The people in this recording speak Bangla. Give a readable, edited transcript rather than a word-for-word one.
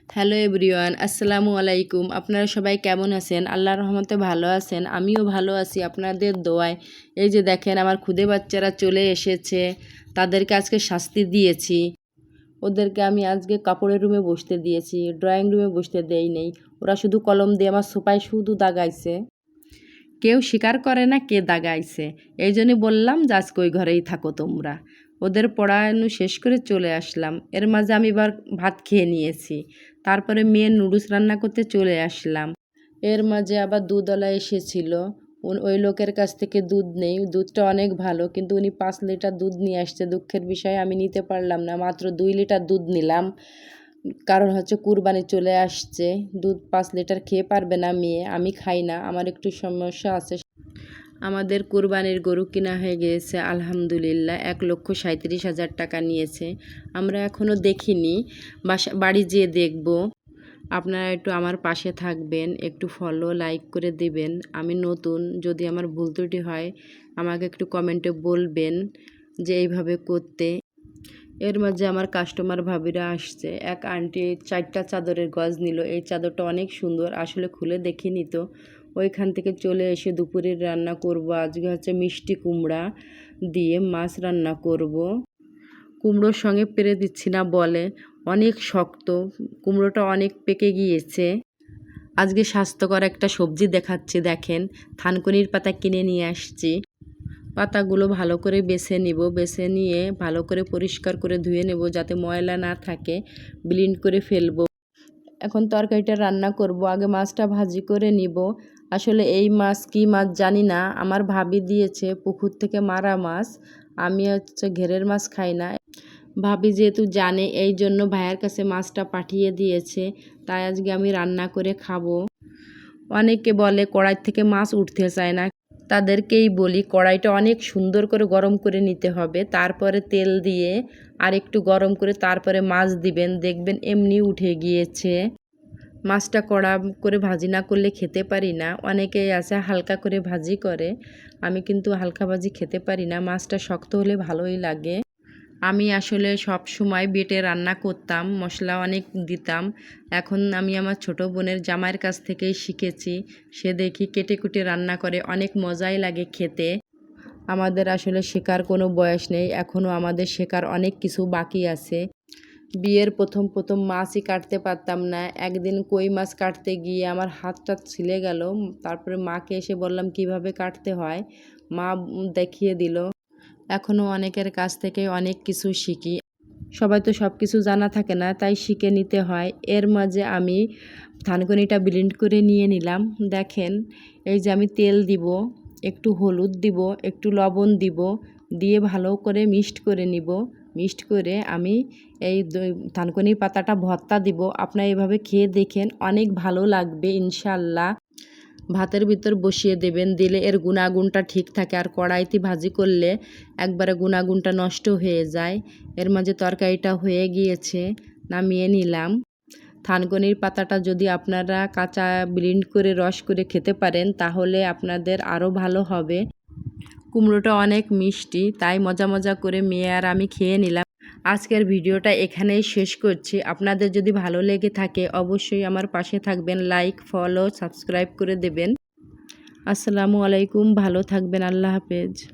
হ্যালো এভরিওয়ান, আসসালামু আলাইকুম। আপনারা সবাই কেমন আছেন? আল্লাহর রহমতে ভালো আছেন। আমিও ভালো আছি আপনাদের দোয়ায়। এই যে দেখেন আমার ক্ষুদে বাচ্চারা চলে এসেছে, তাদেরকে আজকে শাস্তি দিয়েছি। ওদেরকে আমি আজকে কাপড়ের রুমে বসতে দিয়েছি, ড্রয়িং রুমে বসতে দেই নেই। ওরা শুধু কলম দিয়ে আমার সোফায় শুধু দাগাইছে। কেউ স্বীকার করে না কে দাগাইছে। এই জন্যই বললাম যে আজকে ওই ঘরেই থাকো তোমরা। ওদের পড়ানো শেষ করে চলে আসলাম। এর মাঝে আমি এবার ভাত খেয়ে নিয়েছি। তারপরে মেয়ের নুডলস রান্না করতে চলে আসলাম। এর মাঝে আবার দুধওয়ালা এসেছিল। ওই লোকের কাছ থেকে দুধ নেই, দুধটা অনেক ভালো, কিন্তু উনি 5 লিটার দুধ নিয়ে আসছে। দুঃখের বিষয় আমি নিতে পারলাম না, মাত্র 2 লিটার দুধ নিলাম। কারণ হচ্ছে কুরবানি চলে আসছে, দুধ 5 লিটার খেয়ে পারবে না মেয়ে। আমি খাই না, আমার একটু সমস্যা আছে। আমাদের কুরবানির গরু কিনা হয়ে গিয়েছে আলহামদুলিল্লাহ। 1,37,000 টাকা নিয়েছে। আমরা এখনও দেখিনি, বাড়ি যেয়ে দেখব। আপনারা একটু আমার পাশে থাকবেন, একটু ফলো লাইক করে দিবেন। আমি নতুন, যদি আমার ভুল ত্রুটি হয় আমাকে একটু কমেন্টে বলবেন যে এইভাবে করতে। এর মাঝে আমার কাস্টমার ভাবিরা আসছে। এক আন্টি 4টা চাদরের গজ নিল। এই চাদরটা অনেক সুন্দর, আসলে খুলে দেখিনি তো। ওইখান থেকে চলে এসে দুপুরের রান্না করব। আজকে হচ্ছে মিষ্টি কুমড়া দিয়ে মাছ রান্না করব। কুমড়োর সঙ্গে পেরে দিচ্ছি না বলে, অনেক শক্ত, কুমড়োটা অনেক পেকে গিয়েছে। আজকে স্বাস্থ্যকর একটা সবজি দেখাচ্ছি, দেখেন। থানকুনির পাতা কিনে নিয়ে আসছি। পাতাগুলো ভালো করে বেছে নিব, বেছে নিয়ে ভালো করে পরিষ্কার করে ধুয়ে নেব যাতে ময়লা না থাকে। ব্লিন্ড করে ফেলবো। এখন তরকারিটা রান্না করব। আগে মাছটা ভাজি করে নিব। আসলে এই মাছ কি মাছ জানি না, আমার ভাবি দিয়েছে, পুকুর থেকে মারা মাছ। আমি হচ্ছে ঘেরের মাছ খাই না। ভাবি যেহেতু জানে, এই জন্য ভাইয়ের কাছে মাছটা পাঠিয়ে দিয়েছে। তাই আজকে আমি রান্না করে খাবো। অনেকে বলে কড়াই থেকে মাছ উঠতে চায় না। তাদেরকেই বলি, কড়াইটা অনেক সুন্দর করে গরম করে নিতে হবে, তারপরে তেল দিয়ে আর একটু গরম করে তারপরে মাছ দিবেন, দেখবেন এমনি উঠে গিয়েছে। মাছটা কড়া করে ভাজি না করলে খেতে পারি না। অনেকেই আছে হালকা করে ভাজি করে, আমি কিন্তু হালকা ভাজি খেতে পারি না। মাছটা শক্ত হলে ভালোই লাগে। আমি আসলে সব সময় বেটে রান্না করতাম, মশলা অনেক দিতাম। এখন আমি আমার ছোট বোনের জামাইয়ের কাছ থেকেই শিখেছি। সে দেখি কেটে কুটে রান্না করে, অনেক মজাই লাগে খেতে। আমাদের আসলে শেখার কোনো বয়স নেই, এখনও আমাদের শেখার অনেক কিছু বাকি আছে। বিয়ের প্রথম প্রথম মাছই কাটতে পারতাম না। একদিন কই মাছ কাটতে গিয়ে আমার হাতটা ছিলে গেল। তারপরে মাকে এসে বললাম কিভাবে কাটতে হয়, মা দেখিয়ে দিল। এখনও অনেকের কাছ থেকে অনেক কিছু শিখি। সবাই তো সব কিছু জানা থাকে না, তাই শিখে নিতে হয়। এর মাঝে আমি থানকুনিটা ব্লেন্ড করে নিয়ে নিলাম। দেখেন, এই যে আমি তেল দিব, একটু হলুদ দিব, একটু লবণ দিব, দিয়ে ভালো করে মিক্সড করে নিব। মিক্সড করে আমি এই থানকুনির পাতাটা ভর্তা দিব। আপনারা এভাবে খেয়ে দেখেন, অনেক ভালো লাগবে ইনশাল্লাহ। ভাতের ভিতর বসিয়ে দেবেন, দিলে এর গুণাগুণটা ঠিক থাকে। আর কড়াইতে ভাজি করলে একবারে গুণাগুণটা নষ্ট হয়ে যায়। এর মাঝে তরকারিটা হয়ে গিয়েছে, নামিয়ে নিলাম। থানকুনির পাতাটা যদি আপনারা কাঁচা ব্লেন্ড করে রস করে খেতে পারেন তাহলে আপনাদের আরও ভালো হবে। কুমড়োটা অনেক মিষ্টি, তাই মজা মজা করে মেয়ে আর আমি খেয়ে নিলাম। আজকের ভিডিওটা এখানেই শেষ করছি। আপনাদের যদি ভালো লেগে থাকে অবশ্যই আমার পাশে থাকবেন, লাইক ফলো সাবস্ক্রাইব করে দেবেন। আসসালামু আলাইকুম, ভালো থাকবেন, আল্লাহ হাফেজ।